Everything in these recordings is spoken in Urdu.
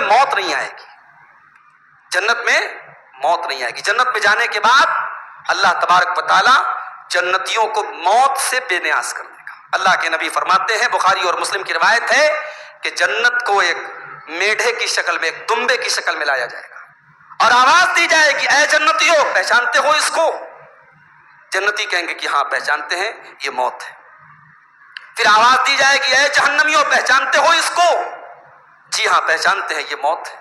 موت نہیں آئے گی، جنت میں موت نہیں آئے گی۔ جنت میں جانے کے بعد اللہ تبارک و تعالی جنتیوں کو موت سے بے نیاز کر دے گا۔ اللہ کے نبی فرماتے ہیں، بخاری اور مسلم کی روایت ہے کہ جنت کو ایک میڈھے کی شکل میں، ایک دمبے کی شکل میں لایا جائے گا اور آواز دی جائے گی، اے جنتیوں پہچانتے ہو اس کو؟ جنتی کہیں گے کہ ہاں پہچانتے ہیں، یہ موت ہے۔ پھر آواز دی جائے گی، اے جہنمیوں پہچانتے ہو اس کو؟ جی ہاں پہچانتے ہیں، یہ موت ہے۔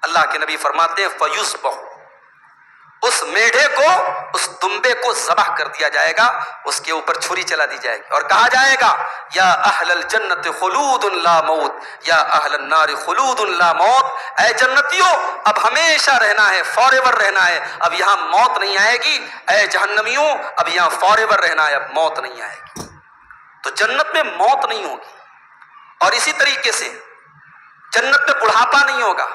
اللہ کے نبی فرماتے ہیں فیصبح، اس میڈھے کو، اس دمبے کو ذبح کر دیا جائے گا، اس کے اوپر چھری چلا دی جائے گی اور کہا جائے گا یا اہل الجنت خلود لا موت یا اہل النار خلود لا موت، اے جنتیوں اب ہمیشہ رہنا ہے، فار ایور رہنا ہے، اب یہاں موت نہیں آئے گی، اے جہنمیوں اب یہاں فار ایور رہنا ہے، اب موت نہیں آئے گی۔ تو جنت میں موت نہیں ہوگی، اور اسی طریقے سے جنت میں بڑھاپا نہیں ہوگا۔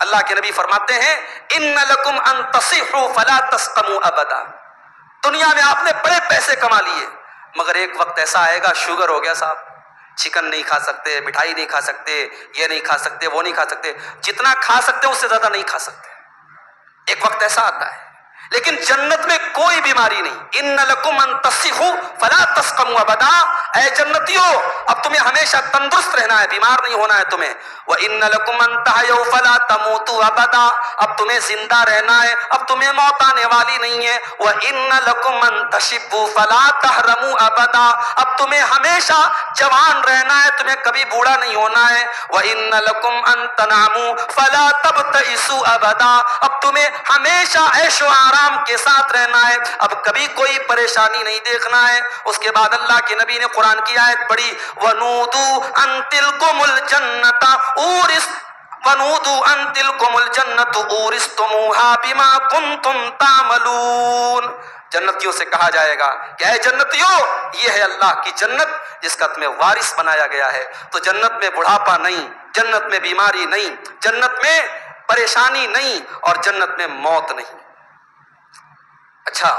اللہ کے نبی فرماتے ہیں ان لکم ان تصحوا فلا تسقموا ابدا، دنیا میں آپ نے بڑے پیسے کما لیے مگر ایک وقت ایسا آئے گا شوگر ہو گیا صاحب، چکن نہیں کھا سکتے، مٹھائی نہیں کھا سکتے، یہ نہیں کھا سکتے، وہ نہیں کھا سکتے، جتنا کھا سکتے اس سے زیادہ نہیں کھا سکتے، ایک وقت ایسا آتا ہے۔ لیکن جنت میں کوئی بیماری نہیں، ان لکم ان تصحوا فلا تسقموا ابدا، اے جنتیوں اب تمہیں ہمیشہ تندرست رہنا ہے، بیمار نہیں ہونا ہے تمہیں۔ وان لکم ان تحیوا فلا تموتوا ابدا، اب تمہیں زندہ رہنا ہے، اب تمہیں موت آنے والی نہیں ہے۔ وان لکم ان تشبوا فلا تحرموا ابدا، اب تمہیں ہمیشہ جوان رہنا ہے، تمہیں کبھی بوڑھا نہیں ہونا ہے۔ وان لکم ان تناموا فلا تبتئسوا ابدا، اب تمہیں ہمیشہ عیش و آرام کے ساتھ رہنا ہے، اب کبھی کوئی پریشانی نہیں دیکھنا ہے۔ اس کے بعد اللہ کے نبی نے قرآن کی آیت پڑھی وَنُودُوا أَن تِلْكُمُ الْجَنَّةَ وَنُودُوا أَن تِلْكُمُ الْجَنَّةُ أُورِثْتُمُوهَا بِمَا كُنْتُمْ تَعْمَلُونَ، جنتیوں سے کہا جائے گا کہ اے جنتیوں یہ ہے اللہ کی جنت جس کا تمہیں وارث بنایا گیا ہے۔ تو جنت میں بڑھاپا نہیں، جنت میں بیماری نہیں، جنت میں پریشانی نہیں، اور جنت میں موت نہیں۔ اچھا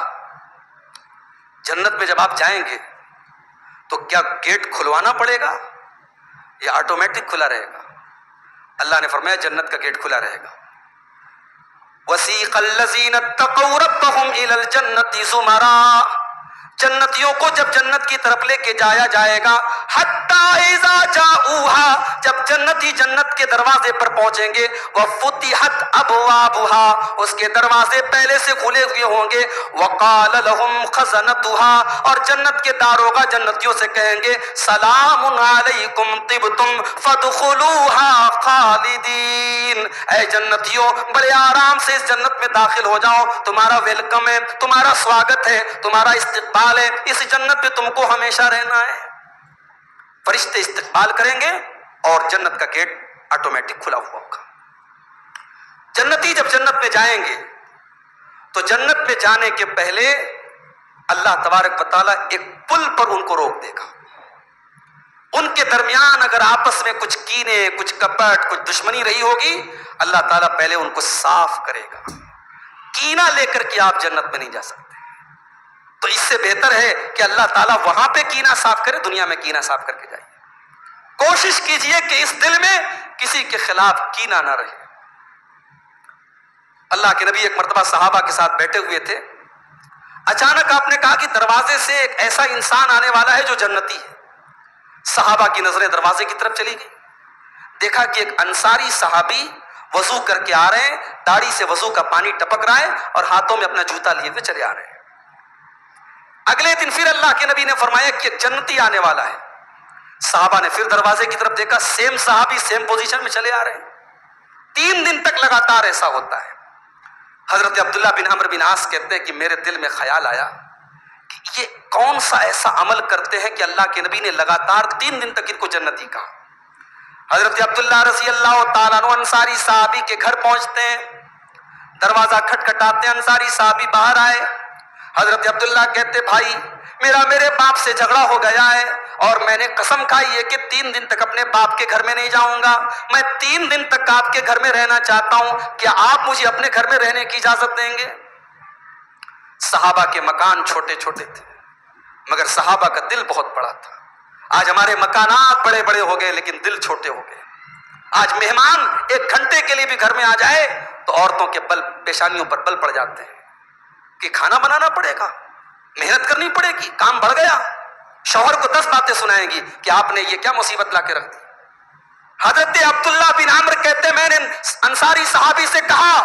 جنت میں جب آپ جائیں گے تو کیا گیٹ کھلوانا پڑے گا یا آٹومیٹک کھلا رہے گا؟ اللہ نے فرمایا جنت کا گیٹ کھلا رہے گا۔ وَسِيقَ الَّذِينَ اتَّقَوْا رَبَّهُمْ إِلَى الْجَنَّةِ زُمَرًا، جنتیوں کو جب جنت کی طرف لے کے جایا جائے گا، حَتَّى إِذَا جَاءُوهَا، جب جنتی جنت کے دروازے پر پہنچیں گے، وَفُتِحَتْ أَبْوَابُهَا، اس کے دروازے پہلے سے کھلے ہوئے ہوں گے، وَقَالَ لَهُمْ خَزَنَتُهَا، اور جنت کے داروغہ جنتیوں سے کہیں گے سلام علیکم طبتم فادخلوها خالدین، اے جنتیوں بڑے آرام سے اس جنت میں داخل ہو جاؤ، تمہارا ویلکم ہے، تمہارا سواگت ہے، تمہارا استقبال ہے، اس جنت میں تم کو ہمیشہ رہنا ہے۔ فرشتے استقبال کریں گے اور جنت کا گیٹ آٹومیٹک کھلا ہوا ہوگا۔ جنتی جب جنت میں جائیں گے تو جنت میں جانے کے پہلے اللہ تبارک و تعالیٰ ایک پل پر ان کو روک دے گا، ان کے درمیان اگر آپس میں کچھ کینے، کچھ کپٹ، کچھ دشمنی رہی ہوگی، اللہ تعالیٰ پہلے ان کو صاف کرے گا۔ کینہ لے کر کے آپ جنت میں نہیں جا سکتے، تو اس سے بہتر ہے کہ اللہ تعالیٰ وہاں پہ کینہ صاف کرے، دنیا میں کینہ صاف کر کے جائے۔ کوشش کیجئے کہ اس دل میں کسی کے خلاف کینہ نہ رہے۔ اللہ کے نبی ایک مرتبہ صحابہ کے ساتھ بیٹھے ہوئے تھے، اچانک آپ نے کہا کہ دروازے سے ایک ایسا انسان آنے والا ہے جو جنتی ہے۔ صحابہ کی نظریں دروازے کی طرف چلی گئی، دیکھا کہ ایک انصاری صحابی وضو کر کے آ رہے ہیں، داڑھی سے وضو کا پانی ٹپک رہا ہے اور ہاتھوں میں اپنا جوتا لیے ہوئے چلے آ رہے ہیں۔ اگلے دن پھر اللہ کے نبی نے فرمایا کہ ایک جنتی آنے والا ہے۔ صحابہ نے پھر دروازے کی طرف دیکھا، سیم صحابی سیم پوزیشن میں چلے آ رہے ہیں۔ 3 دن تک لگاتار ایسا ہوتا ہے۔ حضرت عبداللہ بن عمرو بن عاص کہتے ہیں کہ میرے دل میں خیال آیا کہ یہ کون سا ایسا عمل کرتے ہیں کہ اللہ کے نبی نے لگاتار 3 دن تک ان کو جنتی کہا۔ حضرت عبداللہ رضی اللہ تعالیٰ عنہ انصاری صحابی کے گھر پہنچتے ہیں، دروازہ کھٹکھٹاتے ہیں، انصاری صحابی باہر آئے۔ حضرت عبداللہ کہتے بھائی میرے باپ سے جھگڑا ہو گیا ہے اور میں نے قسم کھائی ہے کہ 3 دن تک اپنے باپ کے گھر میں نہیں جاؤں گا، میں 3 دن تک آپ کے گھر میں رہنا چاہتا ہوں، کیا آپ مجھے اپنے گھر میں رہنے کی اجازت دیں گے؟ صحابہ کے مکان چھوٹے چھوٹے تھے مگر صحابہ کا دل بہت بڑا تھا۔ آج ہمارے مکانات بڑے بڑے ہو گئے لیکن دل چھوٹے ہو گئے۔ آج مہمان 1 گھنٹے کے لیے بھی گھر میں آ جائے تو عورتوں کے بل پیشانیوں پر بل پڑ جاتے ہیں کہ کھانا بنانا پڑے گا، محنت کرنی پڑے گی، کام بڑھ گیا. شوہر کو 10 باتیں سنائیں گی کہ آپ نے یہ کیا مصیبت لا کے رکھ دی. حضرت عبداللہ بن عمر کہتے میں نے انصاری صحابی سے کہا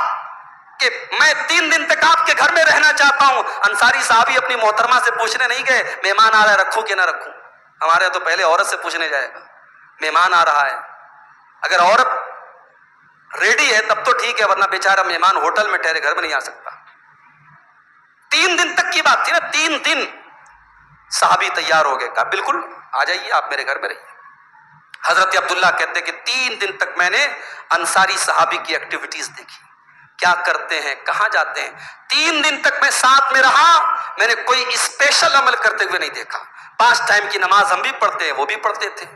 کہ میں 3 دن تک آپ کے گھر میں رہنا چاہتا ہوں. انصاری صحابی اپنی محترمہ سے پوچھنے نہیں گئے مہمان آ رہا ہے رکھوں کہ نہ رکھوں. ہمارے تو پہلے عورت سے پوچھنے جائے گا مہمان آ رہا ہے. اگر عورت ریڈی ہے تب تو ٹھیک ہے، ورنہ بیچارہ مہمان ہوٹل میں ٹھہرے گھر میں نہیں آ سکتا. 3 دن تک کی بات تھی نا، 3 دن. صحابی تیار ہو گئے، کہا بالکل آ جائیے آپ میرے گھر میں رہیے. حضرت عبداللہ کہتے کہ 3 دن تک میں نے انصاری صحابی کی ایکٹیویٹیز دیکھی، کیا کرتے ہیں، کہاں جاتے ہیں. 3 دن تک میں ساتھ میں رہا، میں نے کوئی اسپیشل عمل کرتے ہوئے نہیں دیکھا. 5 ٹائم کی نماز ہم بھی پڑھتے ہیں، وہ بھی پڑھتے تھے.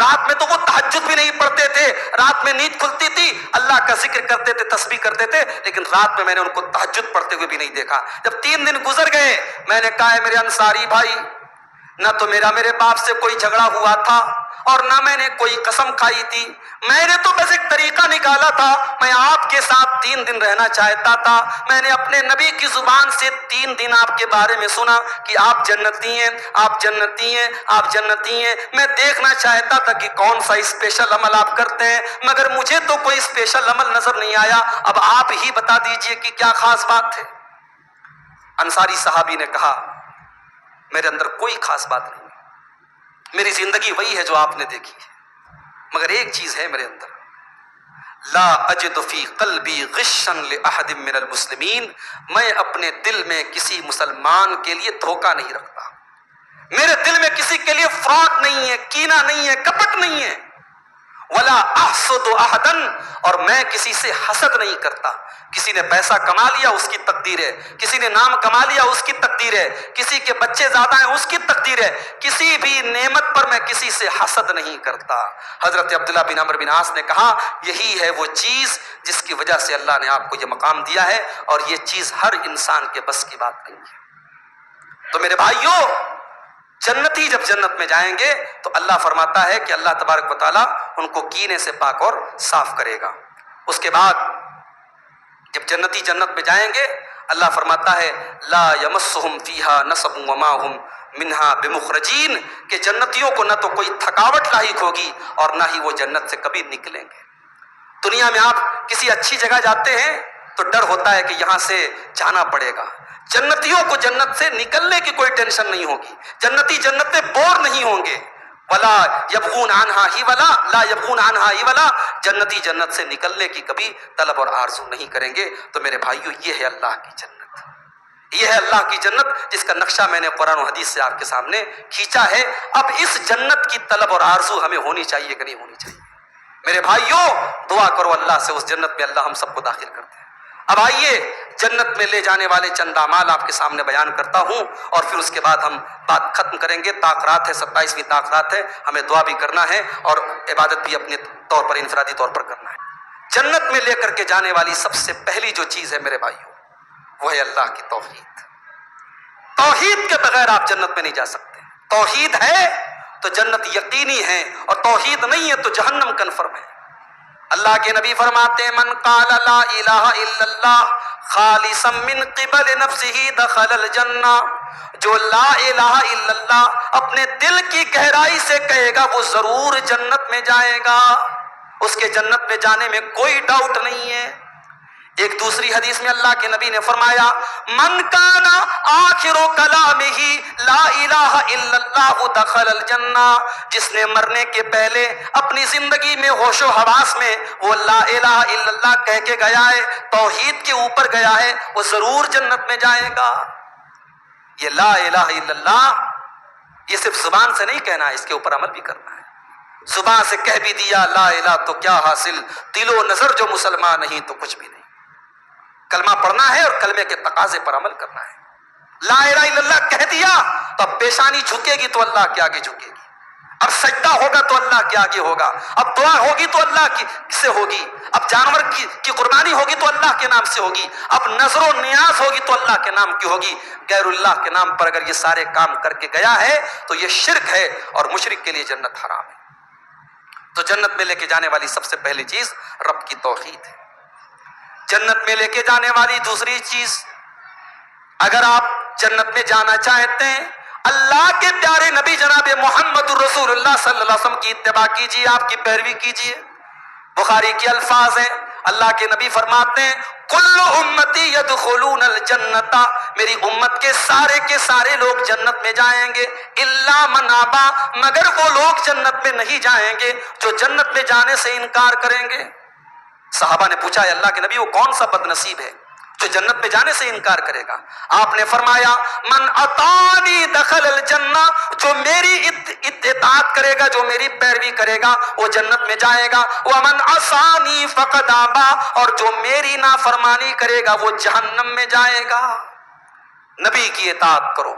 رات میں تو وہ تہجد بھی نہیں پڑھتے تھے، رات میں نیند کھلتی تھی اللہ کا ذکر کرتے تھے، تسبیح کرتے تھے، لیکن رات میں میں نے ان کو تہجد پڑھتے ہوئے بھی نہیں دیکھا. جب 3 دن گزر گئے میں نے کہا ہے میرے انصاری بھائی، نہ تو میرے باپ سے کوئی جھگڑا ہوا تھا اور نہ میں نے کوئی قسم کھائی تھی. میں نے تو بس ایک طریقہ نکالا تھا، میں آپ کے ساتھ 3 دن رہنا چاہتا تھا. میں نے اپنے نبی کی زبان سے 3 دن آپ کے بارے میں سنا کہ آپ جنتی ہیں، آپ جنتی ہیں، آپ جنتی ہیں. میں دیکھنا چاہتا تھا کہ کون سا اسپیشل عمل آپ کرتے ہیں، مگر مجھے تو کوئی اسپیشل عمل نظر نہیں آیا. اب آپ ہی بتا دیجئے کہ کیا خاص بات ہے. انصاری صحابی نے کہا میرے اندر کوئی خاص بات نہیں، میری زندگی وہی ہے جو آپ نے دیکھی ہے، مگر ایک چیز ہے میرے اندر، لا اجد فی قلبی غشا لأحد من المسلمین. میں اپنے دل میں کسی مسلمان کے لیے دھوکہ نہیں رکھتا، میرے دل میں کسی کے لیے فراڈ نہیں ہے، کینہ نہیں ہے، کپٹ نہیں ہے. ولا احسد احدا، اور میں کسی سے حسد نہیں کرتا. کسی نے پیسہ کما لیا اس کی تقدیر ہے، کسی نے نام کما لیا اس کی تقدیر ہے، کسی کے بچے زیادہ ہیں اس کی تقدیر ہے. کسی بھی نعمت پر میں کسی سے حسد نہیں کرتا. حضرت عبداللہ بن عمرو بن عاص نے کہا یہی ہے وہ چیز جس کی وجہ سے اللہ نے آپ کو یہ مقام دیا ہے، اور یہ چیز ہر انسان کے بس کی بات نہیں ہے. تو میرے بھائیوں، جنتی جب جنت میں جائیں گے تو اللہ فرماتا ہے کہ اللہ تبارک و تعالیٰ ان کو کینے سے پاک اور صاف کرے گا. اس کے بعد جب جنتی جنت میں جائیں گے اللہ فرماتا ہے لا یمسہم فیہا نصب وما ہم منہا بمخرجین، کہ جنتیوں کو نہ تو کوئی تھکاوٹ لاحق ہوگی اور نہ ہی وہ جنت سے کبھی نکلیں گے. دنیا میں آپ کسی اچھی جگہ جاتے ہیں تو ڈر ہوتا ہے کہ یہاں سے جانا پڑے گا. جنتیوں کو جنت سے نکلنے کی کوئی ٹینشن نہیں ہوگی، جنتی جنت میں بور نہیں ہوں گے. ولا یبغون عنہا حولا، لا یبغون عنہا حولا، جنتی جنت سے نکلنے کی کبھی طلب اور آرزو نہیں کریں گے. تو میرے بھائیو، یہ ہے اللہ کی جنت، یہ ہے اللہ کی جنت جس کا نقشہ میں نے قرآن و حدیث سے آپ کے سامنے کھینچا ہے. اب اس جنت کی طلب اور آرزو ہمیں ہونی چاہیے کہ نہیں ہونی چاہیے؟ میرے بھائیوں، دعا کرو اللہ سے اس جنت میں اللہ ہم سب کو داخل کرتے ہیں. اب آئیے جنت میں لے جانے والے چند اعمال آپ کے سامنے بیان کرتا ہوں، اور پھر اس کے بعد ہم بات ختم کریں گے. طاق رات ہے، 27ویں طاق رات ہے، ہمیں دعا بھی کرنا ہے اور عبادت بھی اپنے طور پر انفرادی طور پر کرنا ہے. جنت میں لے کر کے جانے والی سب سے پہلی جو چیز ہے میرے بھائیوں، وہ ہے اللہ کی توحید. توحید کے بغیر آپ جنت میں نہیں جا سکتے. توحید ہے تو جنت یقینی ہے، اور توحید نہیں ہے تو جہنم کنفرم ہے. اللہ کے نبی فرماتے ہیں من قال لا الہ الا اللہ خالصا من قبل نفسہ دخل الجنہ، جو لا الہ الا اللہ اپنے دل کی گہرائی سے کہے گا وہ ضرور جنت میں جائے گا، اس کے جنت میں جانے میں کوئی ڈاؤٹ نہیں ہے. ایک دوسری حدیث میں اللہ کے نبی نے فرمایا من کان آخر کلامہ لا الہ الا اللہ دخل الجنہ، جس نے مرنے کے پہلے اپنی زندگی میں ہوش و حواس میں وہ لا الہ الا اللہ کہہ کے گیا ہے، توحید کے اوپر گیا ہے، وہ ضرور جنت میں جائے گا. یہ لا الہ الا اللہ یہ صرف زبان سے نہیں کہنا ہے، اس کے اوپر عمل بھی کرنا ہے. زبان سے کہہ بھی دیا لا الہ تو کیا حاصل، دل و نظر جو مسلمان نہیں تو کچھ بھی نہیں. کلمہ پڑھنا ہے اور کلمے کے تقاضے پر عمل کرنا ہے. لا الہ الا اللہ کہہ دیا تو اب پیشانی جھکے گی تو اللہ کے آگے جھکے گی، اب سجدہ ہوگا تو اللہ کے آگے ہوگا، اب دعا ہوگی تو اللہ کی سے ہوگی، اب جانور کی قربانی ہوگی تو اللہ کے نام سے ہوگی، اب نظر و نیاز ہوگی تو اللہ کے نام کی ہوگی. غیر اللہ کے نام پر اگر یہ سارے کام کر کے گیا ہے تو یہ شرک ہے، اور مشرک کے لیے جنت حرام ہے. تو جنت میں لے کے جانے والی سب سے پہلی چیز رب کی توحید ہے. جنت میں لے کے جانے والی دوسری چیز، اگر آپ جنت میں جانا چاہتے ہیں اللہ کے پیارے نبی جناب محمد الرسول اللہ صلی اللہ علیہ وسلم کی اتباع کیجیے، آپ کی پیروی کیجیے. بخاری کے الفاظ ہیں، اللہ کے نبی فرماتے ہیں کل امتی یدخلون الجنت، میری امت کے سارے لوگ جنت میں جائیں گے، الا من ابا، مگر وہ لوگ جنت میں نہیں جائیں گے جو جنت میں جانے سے انکار کریں گے. صحابہ نے پوچھا ہے اللہ کے نبی وہ کون سا بد نصیب ہے جو جنت میں جانے سے انکار کرے گا؟ آپ نے فرمایا من اطاعنی دخل الجنہ، جو میری اطاعت کرے گا، جو میری پیروی کرے گا وہ جنت میں جائے گا. ومن عصانی فقد ابا، اور جو میری نافرمانی کرے گا وہ جہنم میں جائے گا. نبی کی اطاعت کرو.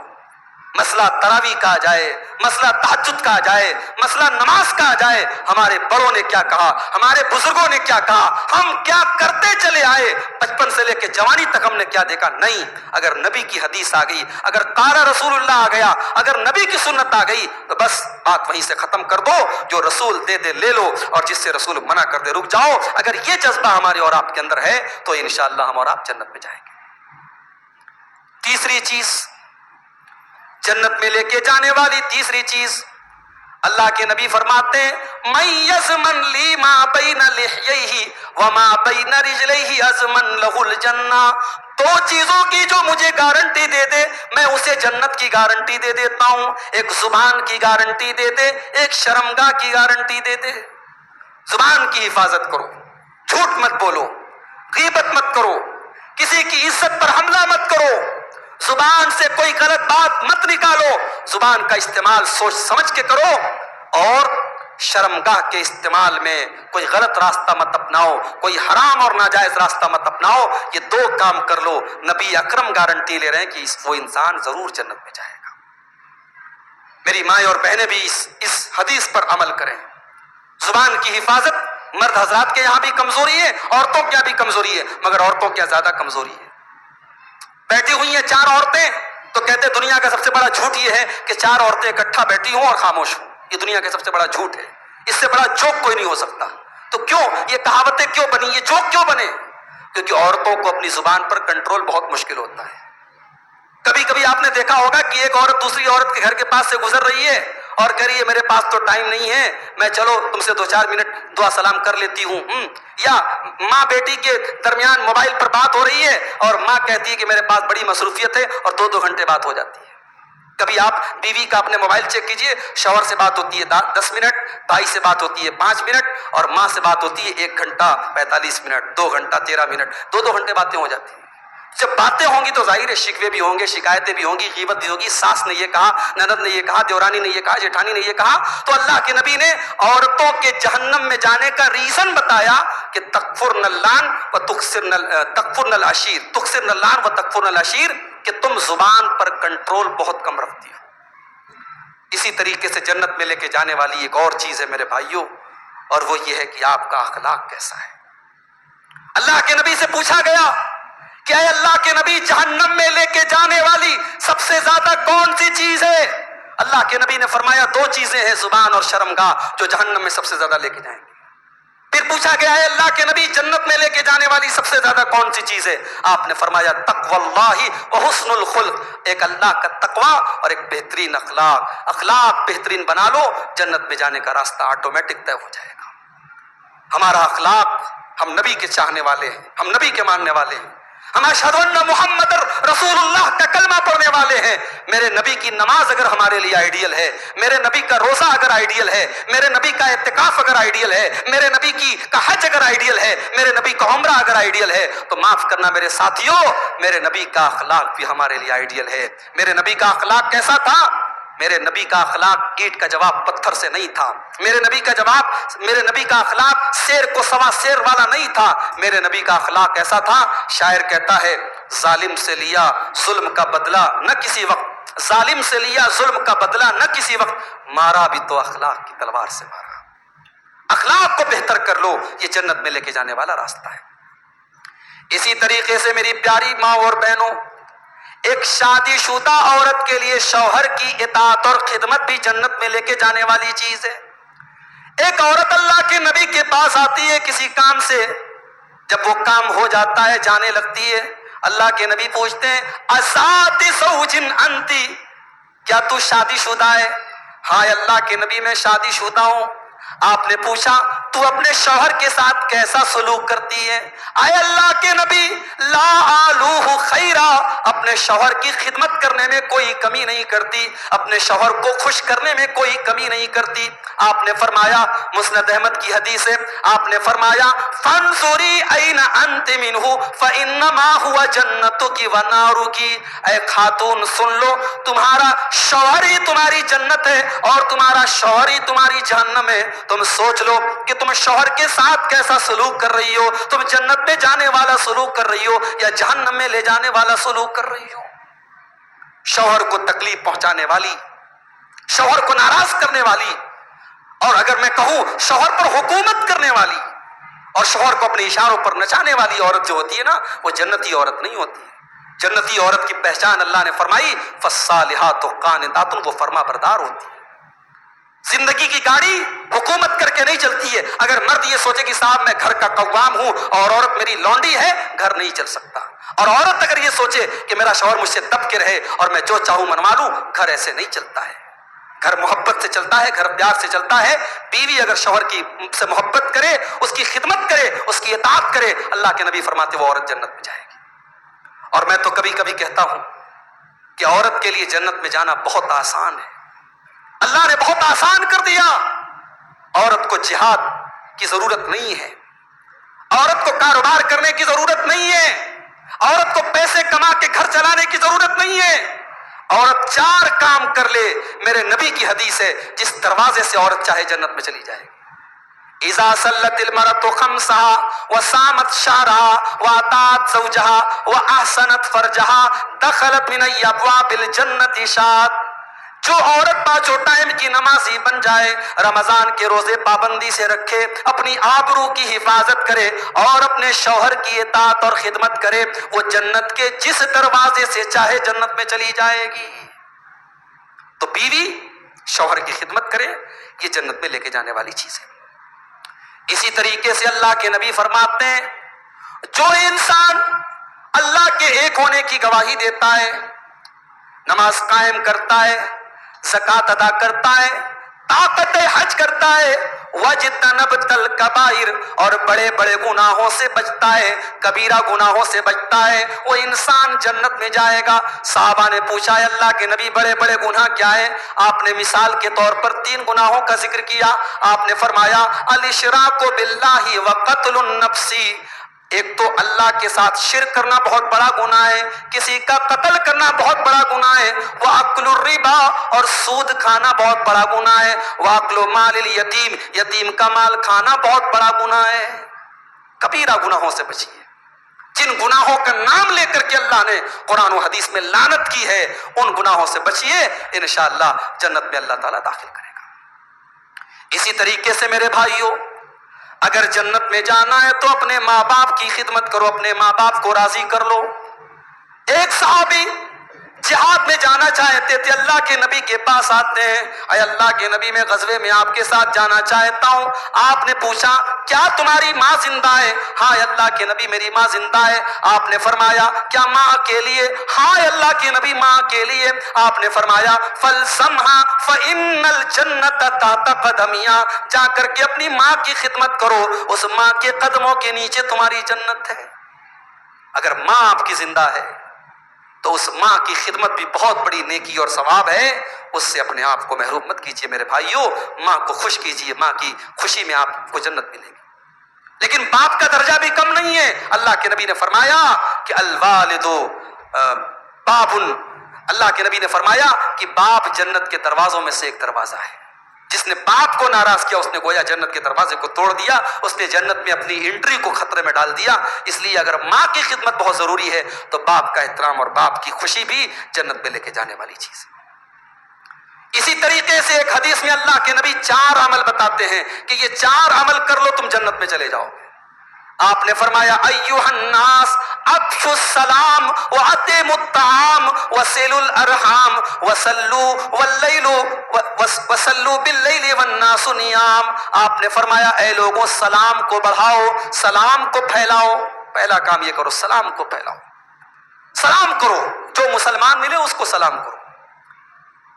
مسئلہ تراویح کہا جائے، مسئلہ تہجد کہا جائے، مسئلہ نماز کہا جائے، ہمارے بڑوں نے کیا کہا، ہمارے بزرگوں نے کیا کہا، ہم کیا کرتے چلے آئے، بچپن سے لے کے جوانی تک ہم نے کیا دیکھا؟ نہیں. اگر نبی کی حدیث آ گئی، اگر قال رسول اللہ آ گیا، اگر نبی کی سنت آ گئی تو بس بات وہیں سے ختم کر دو. جو رسول دے دے لے لو، اور جس سے رسول منع کر دے رک جاؤ. اگر یہ جذبہ ہمارے اور آپ کے اندر ہے تو انشاءاللہ ہم اور آپ جنت میں جائیں گے. تیسری چیز، جنت میں لے کے جانے والی تیسری چیز، اللہ کے نبی فرماتے ہیں من یضمن لی ما بین لحییہ وما بین رجلیہ اضمن لہ الجنہ. دو چیزوں کی جو مجھے گارنٹی دے دے میں اسے جنت کی گارنٹی دے دیتا ہوں. ایک زبان کی گارنٹی دے دے، ایک شرمگاہ کی گارنٹی دے دے. زبان کی حفاظت کرو، جھوٹ مت بولو، غیبت مت کرو، کسی کی عزت پر حملہ مت کرو، زبان سے کوئی غلط بات مت نکالو. زبان کا استعمال سوچ سمجھ کے کرو، اور شرمگاہ کے استعمال میں کوئی غلط راستہ مت اپناؤ، کوئی حرام اور ناجائز راستہ مت اپناؤ. یہ دو کام کر لو، نبی اکرم گارنٹی لے رہے ہیں کہ وہ انسان ضرور جنت میں جائے گا. میری مائیں اور بہنیں بھی اس حدیث پر عمل کریں. زبان کی حفاظت مرد حضرات کے یہاں بھی کمزوری ہے، عورتوں کے یہاں بھی کمزوری ہے، مگر عورتوں کے یہاں زیادہ کمزوری ہے. بیٹھی ہوئی ہیں 4 عورتیں تو کہتے دنیا کا سب سے بڑا جھوٹ یہ ہے کہ 4 عورتیں اکٹھا بیٹھی ہوں اور خاموش ہوں. یہ دنیا کا سب سے بڑا جھوٹ ہے. اس سے بڑا جوک کوئی نہیں ہو سکتا. تو کیوں یہ کہاوتیں کیوں بنی، یہ جوک کیوں بنے؟ کیونکہ عورتوں کو اپنی زبان پر کنٹرول بہت مشکل ہوتا ہے. کبھی کبھی آپ نے دیکھا ہوگا کہ ایک عورت دوسری عورت کے گھر کے پاس سے گزر رہی ہے اور کہہ رہی ہے میرے پاس تو ٹائم نہیں ہے، میں چلو تم سے 2-4 منٹ دعا سلام کر لیتی ہوں. یا ماں بیٹی کے درمیان موبائل پر بات ہو رہی ہے اور ماں کہتی ہے کہ میرے پاس بڑی مصروفیت ہے، اور 2 گھنٹے بات ہو جاتی ہے. کبھی آپ بیوی کا اپنے موبائل چیک کیجئے، شوہر سے بات ہوتی ہے 10 منٹ، بھائی سے بات ہوتی ہے 5 منٹ، اور ماں سے بات ہوتی ہے 1 گھنٹہ 45 منٹ، 2 گھنٹہ 13 منٹ، 2 گھنٹے باتیں ہو جاتی ہیں. جب باتیں ہوں گی تو ظاہر ہے شکوے بھی ہوں گے، شکایتیں بھی ہوں گی، غیبت بھی ہوگی. ساس نے یہ کہا، نند نے یہ کہا، دیورانی نے یہ کہا، جیٹھانی نے یہ کہا. تو اللہ کے نبی نے عورتوں کے جہنم میں جانے کا ریزن بتایا کہ تکفرن اللعن و تکفرن العشیر، تکثرن اللعن و تکفرن العشیر، کہ تم زبان پر کنٹرول بہت کم رکھتی ہو. اسی طریقے سے جنت میں لے کے جانے والی ایک اور چیز ہے میرے بھائیوں، اور وہ یہ ہے کہ آپ کا اخلاق کیسا ہے. اللہ کے نبی سے پوچھا گیا کہ اے اللہ کے نبی جہنم میں لے کے جانے والی سب سے زیادہ کون سی چیز ہے؟ اللہ کے نبی نے فرمایا 2 چیزیں ہیں، زبان اور شرمگاہ، جو جہنم میں سب سے زیادہ لے کے جائیں گے. پھر پوچھا گیا اے اللہ کے نبی جنت میں لے کے جانے والی سب سے زیادہ کون سی چیز ہے؟ آپ نے فرمایا تقوی اللہ و حسن الخلق، ایک اللہ کا تقوی اور ایک بہترین اخلاق. اخلاق بہترین بنا لو، جنت میں جانے کا راستہ آٹومیٹک طے ہو جائے گا. ہمارا اخلاق، ہم نبی کے چاہنے والے ہیں، ہم نبی کے ماننے والے ہیں، ہم اشہد ان محمد رسول اللہ کا کلمہ پڑھنے والے ہیں. میرے نبی کی نماز اگر ہمارے لیے آئیڈیل ہے، میرے نبی کا روزہ اگر آئیڈیل ہے، میرے نبی کا اعتکاف اگر آئیڈیل ہے، میرے نبی کا حج اگر آئیڈیل ہے، میرے نبی کا عمرہ اگر آئیڈیل ہے، تو معاف کرنا میرے ساتھیوں، میرے نبی کا اخلاق بھی ہمارے لیے آئیڈیل ہے. میرے نبی کا اخلاق کیسا تھا؟ میرے نبی کا اخلاق اینٹ کا جواب پتھر سے نہیں تھا. میرے نبی کا اخلاق شیر کو سوا شیر والا نہیں تھا. میرے نبی کا اخلاق ایسا تھا، شاعر کہتا ہے ظالم سے لیا ظلم کا بدلہ نہ کسی وقت، ظالم سے لیا ظلم کا بدلہ نہ کسی وقت، مارا بھی تو اخلاق کی تلوار سے مارا. اخلاق کو بہتر کر لو، یہ جنت میں لے کے جانے والا راستہ ہے. اسی طریقے سے میری پیاری ماں اور بہنوں، ایک شادی شدہ عورت کے لیے شوہر کی اطاعت اور خدمت بھی جنت میں لے کے جانے والی چیز ہے. ایک عورت اللہ کے نبی کے پاس آتی ہے کسی کام سے، جب وہ کام ہو جاتا ہے جانے لگتی ہے، اللہ کے نبی پوچھتے ہیں اذات زوج انتی، کیا تو شادی شدہ ہے؟ ہاں اللہ کے نبی میں شادی شدہ ہوں۔ آپ نے پوچھا تو اپنے شوہر کے ساتھ کیسا سلوک کرتی ہے؟ اے اللہ کے نبی لا آلوہ خیرا، اپنے شوہر کی خدمت کرنے میں کوئی کمی نہیں کرتی، اپنے شوہر کو خوش کرنے میں کوئی کمی نہیں کرتی۔ آپ نے فرمایا، مسند احمد کی حدیث ہے، آپ نے فرمایا فانظری این انت منہ فانما ہوا جنتک و نارک، اے خاتون سن لو، تمہارا شوہر ہی تمہاری جنت ہے اور تمہارا شوہر ہی تمہاری جہنم ہے۔ تم سوچ لو کہ تم شوہر کے ساتھ کیسا سلوک کر رہی ہو، تم جنت میں جانے والا سلوک کر رہی ہو یا جہنم میں لے جانے والا سلوک کر رہی ہو۔ شوہر کو تکلیف پہنچانے والی، شوہر کو ناراض کرنے والی، اور اگر میں کہوں شوہر پر حکومت کرنے والی اور شوہر کو اپنے اشاروں پر نچانے والی عورت جو ہوتی ہے نا، وہ جنتی عورت نہیں ہوتی ہے۔ جنتی عورت کی پہچان اللہ نے فرمائی فالصالحات قانتات، وہ فرما بردار ہوتی ہے۔ زندگی کی گاڑی حکومت کر کے نہیں چلتی ہے۔ اگر مرد یہ سوچے کہ صاحب میں گھر کا قوام ہوں اور عورت میری لونڈی ہے، گھر نہیں چل سکتا۔ اور عورت اگر یہ سوچے کہ میرا شوہر مجھ سے دب کے رہے اور میں جو چاہوں منوا لوں، گھر ایسے نہیں چلتا ہے۔ گھر محبت سے چلتا ہے، گھر پیار سے چلتا ہے۔ بیوی اگر شوہر کی سے محبت کرے، اس کی خدمت کرے، اس کی اطاعت کرے، اللہ کے نبی فرماتے وہ عورت جنت میں جائے گی۔ اور میں تو کبھی کبھی کہتا ہوں کہ عورت کے لیے جنت میں جانا بہت آسان ہے، اللہ نے بہت آسان کر دیا۔ عورت کو جہاد کی ضرورت نہیں ہے، عورت کو کاروبار کرنے کی ضرورت نہیں ہے، عورت کو پیسے کما کے گھر چلانے کی ضرورت نہیں ہے۔ عورت 4 کام کر لے، میرے نبی کی حدیث ہے، جس دروازے سے عورت چاہے جنت میں چلی جائے گی۔ اذا صلت المرأة خمسها وصامت شهرها واطاعت زوجها واحسنت فرجها دخلت من ابواب الجنة شاد، جو عورت 5 ٹائم کی نمازی بن جائے، رمضان کے روزے پابندی سے رکھے، اپنی آبرو کی حفاظت کرے اور اپنے شوہر کی اطاعت اور خدمت کرے، وہ جنت کے جس دروازے سے چاہے جنت میں چلی جائے گی۔ تو بیوی شوہر کی خدمت کرے، یہ جنت میں لے کے جانے والی چیز ہے۔ اسی طریقے سے اللہ کے نبی فرماتے ہیں جو انسان اللہ کے ایک ہونے کی گواہی دیتا ہے، نماز قائم کرتا ہے، زکوٰۃ ادا کرتا ہے، طاقت حج کرتا ہے، وَاجْتَنَبْتَ الْكَبَائِرَ، اور بڑے بڑے گناہوں سے بچتا ہے، کبیرہ گناہوں سے بچتا ہے، وہ انسان جنت میں جائے گا۔ صحابہ نے پوچھا ہے اللہ کے نبی بڑے بڑے گناہ کیا ہیں؟ آپ نے مثال کے طور پر 3 گناہوں کا ذکر کیا۔ آپ نے فرمایا الاشراک باللہ وقتل النفس، ایک تو اللہ کے ساتھ شرک کرنا بہت بڑا گناہ ہے، کسی کا قتل کرنا بہت بڑا گناہ ہے، وَأَكْلُ الرِّبَا، اور سود کھانا بہت بڑا گناہ ہے، وَأَكْلُ مَالِ الْيَتِيمِ، یتیم کا مال کھانا بہت بڑا گناہ ہے۔ کبیرہ گناہوں سے بچیے، جن گناہوں کا نام لے کر کے اللہ نے قرآن و حدیث میں لعنت کی ہے، ان گناہوں سے بچیے، انشاءاللہ جنت میں اللہ تعالیٰ داخل کرے گا۔ اسی طریقے سے میرے بھائیوں، اگر جنت میں جانا ہے تو اپنے ماں باپ کی خدمت کرو، اپنے ماں باپ کو راضی کر لو۔ ایک صحابی جہاد میں جانا چاہتے تھے، اللہ کے نبی کے پاس آتے ہیں، اے اللہ کے نبی میں غزوے میں آپ کے ساتھ جانا چاہتا ہوں۔ آپ نے پوچھا کیا تمہاری ماں زندہ ہے؟ ہاں اللہ کے نبی میری ماں زندہ ہے۔ آپ نے فرمایا کیا ماں کے لیے؟ ہاں اللہ کے نبی ماں کے لیے۔ آپ نے فرمایا فَلْزَمْهَا فَإِنَّ الْجَنَّةَ تَحْتَ قَدَمِهَا، جا کر کے اپنی ماں کی خدمت کرو، اس ماں کے قدموں کے نیچے تمہاری جنت ہے۔ اگر ماں آپ کی زندہ ہے تو اس ماں کی خدمت بھی بہت بڑی نیکی اور ثواب ہے، اس سے اپنے آپ کو محروم مت کیجیے میرے بھائیوں، ماں کو خوش کیجیے، ماں کی خوشی میں آپ کو جنت ملے گی۔ لیکن باپ کا درجہ بھی کم نہیں ہے، اللہ کے نبی نے فرمایا کہ الوالد باب، اللہ کے نبی نے فرمایا کہ باپ جنت کے دروازوں میں سے ایک دروازہ ہے۔ جس نے باپ کو ناراض کیا اس نے گویا جنت کے دروازے کو توڑ دیا، اس نے جنت میں اپنی انٹری کو خطرے میں ڈال دیا۔ اس لیے اگر ماں کی خدمت بہت ضروری ہے تو باپ کا احترام اور باپ کی خوشی بھی جنت میں لے کے جانے والی چیز ہے۔ اسی طریقے سے ایک حدیث میں اللہ کے نبی 4 عمل بتاتے ہیں کہ یہ 4 عمل کر لو تم جنت میں چلے جاؤ گے۔ آپ نے فرمایا ایھا الناس افشوا السلام واتموا الطعام وصلوا الارحام وصلوا باللیل والناس نیام. آپ نے فرمایا اے لوگوں سلام کو بڑھاؤ، سلام کو پھیلاؤ. پہلا کام یہ کرو، سلام کو پھیلاؤ، سلام کرو. جو مسلمان ملے اس کو سلام کرو،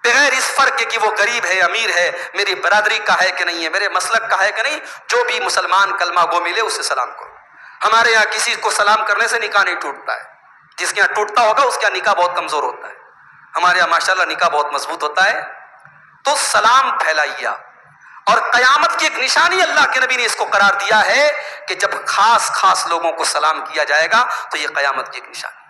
بغیر اس فرق کہ وہ غریب ہے امیر ہے، میری برادری کا ہے کہ نہیں ہے، میرے مسلک کا ہے کہ نہیں. جو بھی مسلمان کلمہ گو ملے اسے سلام کرو. ہمارے یہاں کسی کو سلام کرنے سے نکاح نہیں ٹوٹتا ہے. جس کے یہاں ٹوٹتا ہوگا اس کا نکاح بہت کمزور ہوتا ہے. ہمارے یہاں ماشاءاللہ نکاح بہت مضبوط ہوتا ہے. تو سلام پھیلائیے. اور قیامت کی ایک نشانی اللہ کے نبی نے اس کو قرار دیا ہے کہ جب خاص خاص لوگوں کو سلام کیا جائے گا تو یہ قیامت کی ایک نشانی ہے.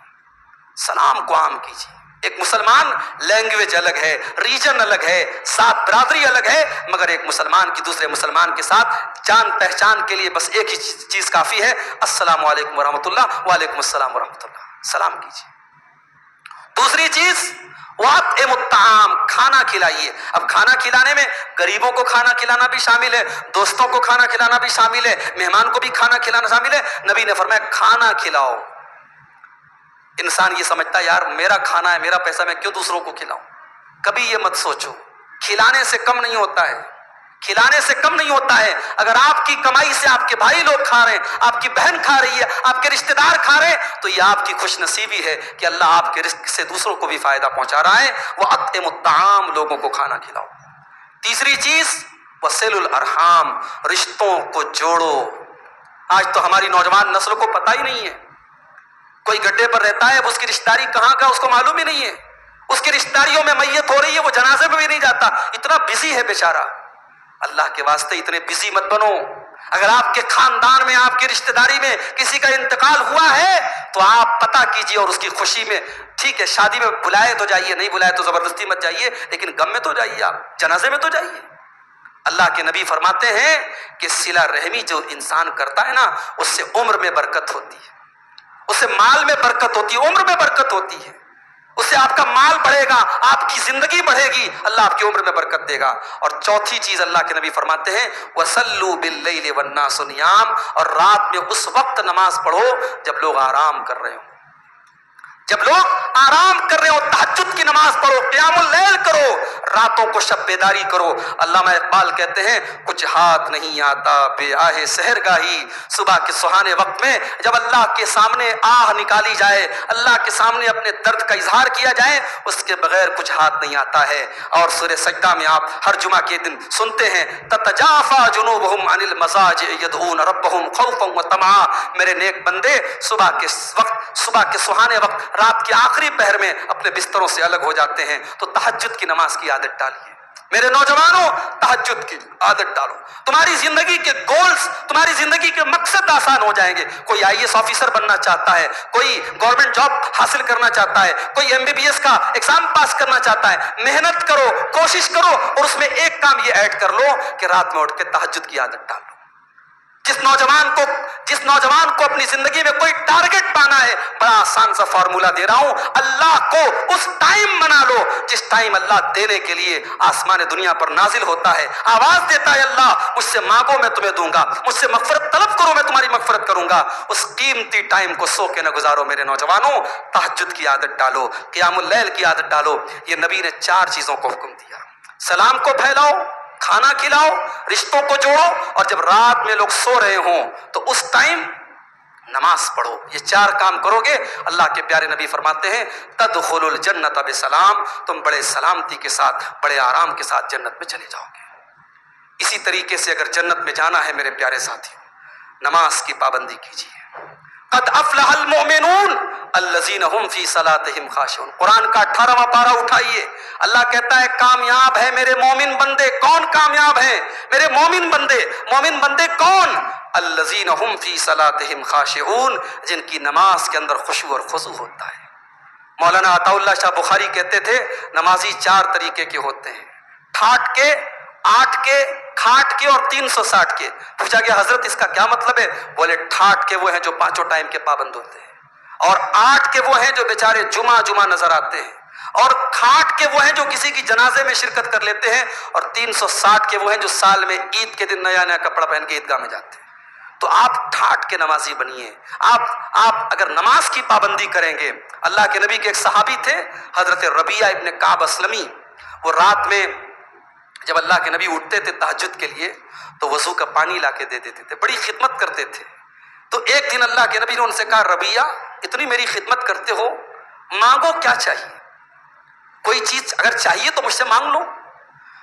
سلام کو عام کیجیے. ایک مسلمان لینگویج الگ ہے، ریجن الگ ہے، ساتھ برادری الگ ہے، مگر ایک مسلمان کی دوسرے مسلمان کے ساتھ جان پہچان کے لیے بس ایک ہی چیز کافی ہے، السلام علیکم ورحمۃ اللہ. وعلیکم السلام ورحمۃ اللہ. سلام کیجیے. دوسری چیز وَأَطْعِمُوا الطَّعَامَ، کھانا کھلائیے. اب کھانا کھلانے میں غریبوں کو کھانا کھلانا بھی شامل ہے، دوستوں کو کھانا کھلانا بھی شامل ہے، مہمان کو بھی کھانا کھلانا شامل ہے. نبی نے فرمایا کھانا کھلاؤ. انسان یہ سمجھتا ہے یار میرا کھانا ہے، میرا پیسہ، میں کیوں دوسروں کو کھلاؤں. کبھی یہ مت سوچو، کھلانے سے کم نہیں ہوتا ہے، کھلانے سے کم نہیں ہوتا ہے. اگر آپ کی کمائی سے آپ کے بھائی لوگ کھا رہے ہیں، آپ کی بہن کھا رہی ہے، آپ کے رشتہ دار کھا رہے ہیں، تو یہ آپ کی خوش نصیبی ہے کہ اللہ آپ کے رزق سے دوسروں کو بھی فائدہ پہنچا رہا ہے. وَأَطْعِمُوا الطَّعَامَ، لوگوں کو کھانا کھلاؤ. تیسری چیز وَصِلُوا الْأَرْحَامَ، رشتوں کو جوڑو. آج تو ہماری نوجوان نسل کو پتہ ہی نہیں ہے. کوئی گڈھے پر رہتا ہے، اب اس کی رشتہ داری کہاں کا اس کو معلوم ہی نہیں ہے. اس کی رشتہ داریوں میں میت ہو رہی ہے، وہ جنازے میں بھی نہیں جاتا، اتنا بزی ہے بیچارہ. اللہ کے واسطے اتنے بزی مت بنو. اگر آپ کے خاندان میں، آپ کی رشتہ داری میں کسی کا انتقال ہوا ہے تو آپ پتہ کیجئے اور اس کی خوشی میں، ٹھیک ہے شادی میں بلائے تو جائیے، نہیں بلائے تو زبردستی مت جائیے، لیکن غم میں تو جائیے، آپ جنازے میں تو جائیے. اللہ کے نبی فرماتے ہیں کہ صلہ رحمی جو انسان کرتا ہے نا، اس سے عمر میں برکت ہوتی ہے، اس سے مال میں برکت ہوتی ہے، عمر میں برکت ہوتی ہے. اس سے آپ کا مال بڑھے گا، آپ کی زندگی بڑھے گی، اللہ آپ کی عمر میں برکت دے گا. اور چوتھی چیز اللہ کے نبی فرماتے ہیں وَصَلُّوا بِاللَّيْلِ وَالنَّاسُ نِيَامٌ، اور رات میں اس وقت نماز پڑھو جب لوگ آرام کر رہے ہوں. جب لوگ آرام کر رہے ہو تہجد کی نماز پڑھو، قیام اللیل کرو، راتوں کو شب بیداری کرو. علامہ اقبال کہتے ہیں کچھ ہاتھ نہیں آتا بے آہ سحر گاہی. صبح کے سہانے وقت میں جب اللہ کے سامنے آہ نکالی جائے، اللہ کے سامنے اپنے درد کا اظہار کیا جائے، اس کے بغیر کچھ ہاتھ نہیں آتا ہے. اور سورہ سجدہ میں آپ ہر جمعہ کے دن سنتے ہیں تتجافا جنوبہم عن المضاجع یدعون ربہم خوفا وطمعا. میرے نیک بندے صبح کے وقت، صبح کے سہانے وقت، رات کے آخری پہر میں اپنے بستروں سے الگ ہو جاتے ہیں. تو تہجد کی نماز کی عادت ڈالیے. میرے نوجوانوں تہجد کی عادت ڈالو. تمہاری زندگی کے گولز، تمہاری زندگی کے مقصد آسان ہو جائیں گے. کوئی IAS آفیسر بننا چاہتا ہے، کوئی گورنمنٹ جاب حاصل کرنا چاہتا ہے، کوئی MBBS کا ایگزام پاس کرنا چاہتا ہے. محنت کرو، کوشش کرو، اور اس میں ایک کام یہ ایڈ کر لو کہ رات میں اٹھ کے تہجد کی عادت ڈالو. جس نوجوان کو اپنی زندگی میں کوئی ٹارگٹ پانا ہے، بڑا آسان سا فارمولا دے رہا ہوں، اللہ کو اس ٹائم منا لو جس ٹائم اللہ دینے کے لیے آسمان دنیا پر نازل ہوتا ہے، آواز دیتا ہے اللہ مجھ سے مانگو میں تمہیں دوں گا، مجھ سے مغفرت طلب کرو میں تمہاری مغفرت کروں گا. اس قیمتی ٹائم کو سو کے نہ گزارو. میرے نوجوانوں تہجد کی عادت ڈالو، قیام اللیل کی عادت ڈالو. یہ نبی نے 4 چیزوں کو حکم دیا. سلام کو پھیلاؤ، کھانا کھلاؤ، رشتوں کو جوڑو، اور جب رات میں لوگ سو رہے ہوں تو اس ٹائم نماز پڑھو. یہ 4 کام کرو گے، اللہ کے پیارے نبی فرماتے ہیں تدخلوا الجنت بسلام، تم بڑے سلامتی کے ساتھ، بڑے آرام کے ساتھ جنت میں چلے جاؤ گے. اسی طریقے سے اگر جنت میں جانا ہے میرے پیارے ساتھیوں، نماز کی پابندی کیجیے. قد افلح المؤمنون الذین هم فی صلاتهم خاشعون. قرآن کا 18واں پارہ اٹھائیے. اللہ کہتا ہے کامیاب ہے میرے مومن بندے. کون کامیاب ہیں؟ میرے مومن بندے. مومن بندے کون؟ الذین هم فی صلاتهم خاشعون، جن کی نماز کے اندر خشوع اور خضوع ہوتا ہے. مولانا عطا اللہ شاہ بخاری کہتے تھے نمازی 4 طریقے کے ہوتے ہیں، ٹھاٹ کے، 8 کے، کھاٹ کے اور 360 کے. پوچھا گیا حضرت اس کا کیا مطلب ہے؟ بولے ٹھاٹ کے وہ ہیں جو 5 ٹائم کے پابند ہوتے ہیں، اور 8 کے وہ ہیں جو بیچارے جمعہ نظر آتے ہیں، اور کھاٹ کے وہ ہیں جو کسی کی جنازے میں شرکت کر لیتے ہیں، اور 360 کے وہ ہیں جو سال میں عید کے دن نیا کپڑا پہن کے عیدگاہ میں جاتے ہیں. تو آپ ٹھاٹ کے نمازی بنیے. آپ اگر نماز کی پابندی کریں گے. اللہ کے نبی کے ایک صحابی تھے حضرت ربیعہ ابن کعب اسلمی. وہ رات میں جب اللہ کے نبی اٹھتے تھے تہجد کے لیے تو وضو کا پانی لا کے دے دیتے تھے, بڑی خدمت کرتے تھے. تو ایک دن اللہ کے نبی نے ان سے کہا, ربیعہ اتنی میری خدمت کرتے ہو, مانگو کیا چاہیے, کوئی چیز اگر چاہیے تو مجھ سے مانگ لو.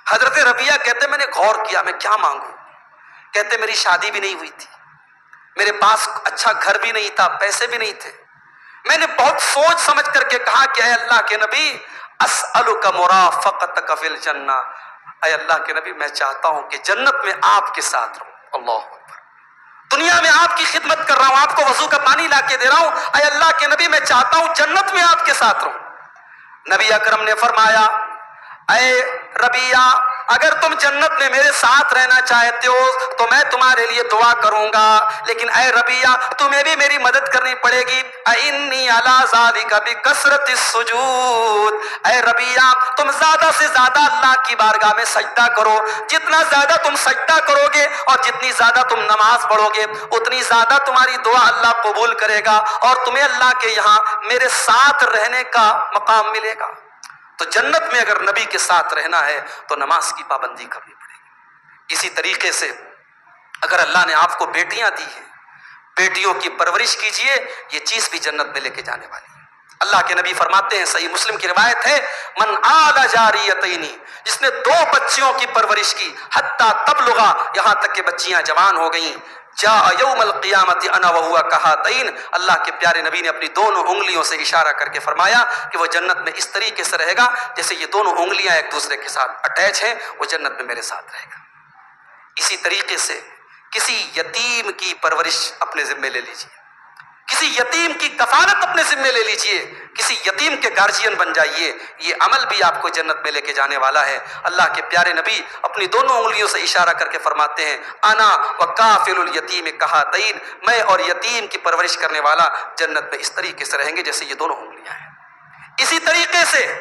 حضرت ربیعہ کہتے میں نے غور کیا میں کیا مانگوں. کہتے میری شادی بھی نہیں ہوئی تھی, میرے پاس اچھا گھر بھی نہیں تھا, پیسے بھی نہیں تھے. میں نے بہت سوچ سمجھ کر کے کہا کہ اے اللہ کے نبی اسألک مرافقتک فی الجنہ, اے اللہ کے نبی میں چاہتا ہوں کہ جنت میں آپ کے ساتھ رہوں. اللہ اکبر, دنیا میں آپ کی خدمت کر رہا ہوں, آپ کو وضو کا پانی لا کے دے رہا ہوں, اے اللہ کے نبی میں چاہتا ہوں جنت میں آپ کے ساتھ رہوں. نبی اکرم نے فرمایا, اے ربیعہ اگر تم جنت میں میرے ساتھ رہنا چاہتے ہو تو میں تمہارے لیے دعا کروں گا, لیکن اے ربیعہ تمہیں بھی میری مدد کرنی پڑے گی. انی علی ذالک بکثرت السجود, اے ربیعہ تم زیادہ سے زیادہ اللہ کی بارگاہ میں سجدہ کرو. جتنا زیادہ تم سجدہ کرو گے اور جتنی زیادہ تم نماز پڑھو گے اتنی زیادہ تمہاری دعا اللہ قبول کرے گا اور تمہیں اللہ کے یہاں میرے ساتھ رہنے کا مقام ملے گا. تو جنت میں اگر نبی کے ساتھ رہنا ہے تو نماز کی پابندی کرنی پڑے گی. اسی طریقے سے اگر اللہ نے آپ کو بیٹیاں دی ہیں, بیٹیوں کی پرورش کیجئے, یہ چیز بھی جنت میں لے کے جانے والی ہے. اللہ کے نبی فرماتے ہیں, صحیح مسلم کی روایت ہے, من آل جاریتین, جس نے 2 بچیوں کی پرورش کی, حتی تبلغا, یہاں تک کہ بچیاں جوان ہو گئیں, جاء یوم القیامت انا وہو کہاتین, اللہ کے پیارے نبی نے اپنی دونوں انگلیوں سے اشارہ کر کے فرمایا کہ وہ جنت میں اس طریقے سے رہے گا جیسے یہ دونوں انگلیاں ایک دوسرے کے ساتھ اٹیچ ہیں, وہ جنت میں میرے ساتھ رہے گا. اسی طریقے سے کسی یتیم کی پرورش اپنے ذمے لے لیجیے, کسی یتیم کی کفالت اپنے ذمے لے لیجئے, کسی یتیم کے گارجین بن جائیے. یہ عمل بھی آپ کو جنت میں لے کے جانے والا ہے. اللہ کے پیارے نبی اپنی دونوں انگلیوں سے اشارہ کر کے فرماتے ہیں, انا وکافل الیتیم کہاتین, میں اور یتیم کی پرورش کرنے والا جنت میں اس طریقے سے رہیں گے جیسے یہ دونوں انگلیاں ہیں. اسی طریقے سے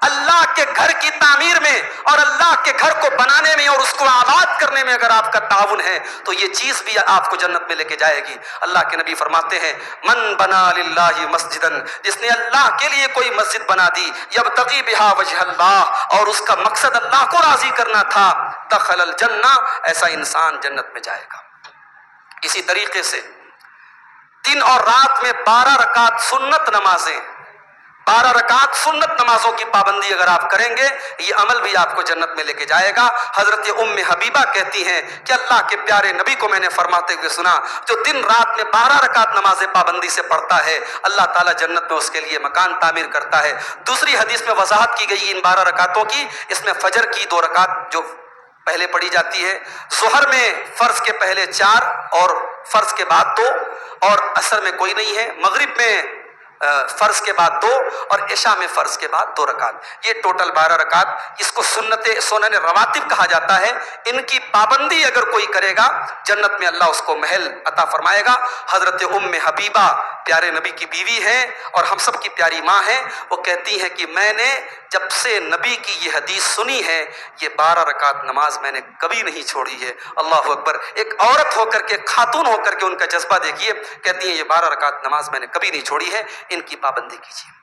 اللہ کے گھر کی تعمیر میں اور اللہ کے گھر کو بنانے میں اور اس کو آباد کرنے میں اگر آپ کا تعاون ہے تو یہ چیز بھی آپ کو جنت میں لے کے جائے گی. اللہ کے نبی فرماتے ہیں, من بنا للہ مسجدن, جس نے اللہ کے لیے کوئی مسجد بنا دی, یبتغی بہا وجہ اللہ, اور اس کا مقصد اللہ کو راضی کرنا تھا, دخل الجنہ, ایسا انسان جنت میں جائے گا. اسی طریقے سے دن اور رات میں 12 رکعت سنت نمازیں, 12 رکعت سنت نمازوں کی پابندی اگر آپ کریں گے, یہ عمل بھی آپ کو جنت میں لے کے جائے گا. حضرت ام حبیبہ کہتی ہیں کہ اللہ کے پیارے نبی کو میں نے فرماتے ہوئے سنا, جو دن رات میں 12 رکعت نمازیں پابندی سے پڑھتا ہے اللہ تعالیٰ جنت میں اس کے لیے مکان تعمیر کرتا ہے. دوسری حدیث میں وضاحت کی گئی ان 12 رکعتوں کی, اس میں فجر کی 2 رکعت جو پہلے پڑھی جاتی ہے, ظہر میں فرض کے پہلے 4 اور فرض کے بعد 2, اور عصر میں کوئی نہیں ہے, مغرب میں فرض کے بعد 2 اور عشاء میں فرض کے بعد 2 رکعت, یہ ٹوٹل 12 رکعت. اس کو سنن رواتب کہا جاتا ہے. ان کی پابندی اگر کوئی کرے گا جنت میں اللہ اس کو محل عطا فرمائے گا. حضرت ام حبیبہ پیارے نبی کی بیوی ہیں اور ہم سب کی پیاری ماں ہیں, وہ کہتی ہیں کہ میں نے جب سے نبی کی یہ حدیث سنی ہے یہ 12 رکعت نماز میں نے کبھی نہیں چھوڑی ہے. اللہ اکبر, ایک عورت ہو کر کے, خاتون ہو کر کے ان کا جذبہ دیکھیے, کہتی ہیں یہ 12 رکعت نماز میں نے کبھی نہیں چھوڑی ہے, ان کی پابندی کیجیے.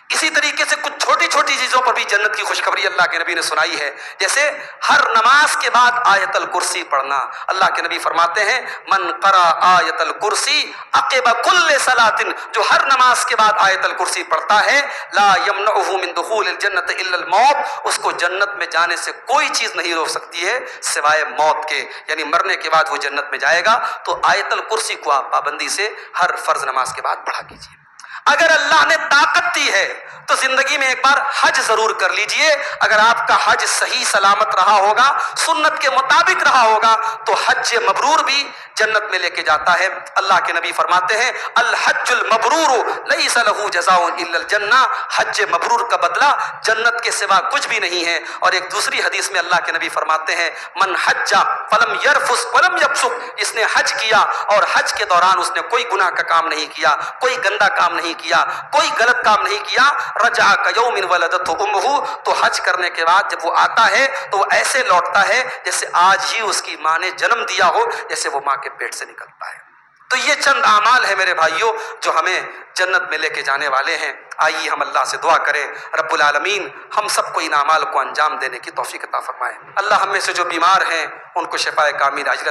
اسی طریقے سے کچھ چھوٹی چھوٹی چیزوں پر بھی جنت کی خوشخبری اللہ کے نبی نے سنائی ہے, جیسے ہر نماز کے بعد آیت الکرسی پڑھنا. اللہ کے نبی فرماتے ہیں, من قرأ آیت الکرسی عقب کل صلاۃ, جو ہر نماز کے بعد آیت الکرسی پڑھتا ہے, لا یمنعہ من دخول الجنت الا الموت, اس کو جنت میں جانے سے کوئی چیز نہیں روک سکتی ہے سوائے موت کے, یعنی مرنے کے بعد وہ جنت میں جائے گا. تو آیت الکرسی کو آپ پابندی سے ہر فرض نماز کے بعد پڑھا کیجیے. اگر اللہ نے طاقت دی ہے تو زندگی میں ایک بار حج ضرور کر لیجئے. اگر آپ کا حج صحیح سلامت رہا ہوگا, سنت کے مطابق رہا ہوگا, تو حج مبرور بھی جنت میں لے کے جاتا ہے. اللہ کے نبی فرماتے ہیں, الحج المبرور لیس لہ جزاء الا الجنہ, حج مبرور کا بدلہ جنت کے سوا کچھ بھی نہیں ہے. اور ایک دوسری حدیث میں اللہ کے نبی فرماتے ہیں, من حج فلم یرفث ولم یفسق, جس نے حج کیا اور حج کے دوران اس نے کوئی گناہ کا کام نہیں کیا, کوئی گندا کام نہیں کیا, کوئی غلط کام نہیں کیا. رجع کیوم ولدتہ امہ, تو حج کرنے کے بعد جب وہ آتا ہے تو وہ ایسے لوٹتا ہے جیسے آج ہی اس کی ماں نے جنم دیا ہو, جیسے وہ ماں کے پیٹ سے نکلتا ہے. تو یہ چند اعمال ہیں میرے بھائیوں جو ہمیں جنت میں لے کے جانے والے ہیں. آئیے ہم اللہ سے دعا کریں, رب العالمین ہم سب کو ان اعمال کو انجام دینے کی توفیق عطا فرمائے. اللہ ہم میں سے جو بیمار ہیں ان کو شفائے کامل عاجلہ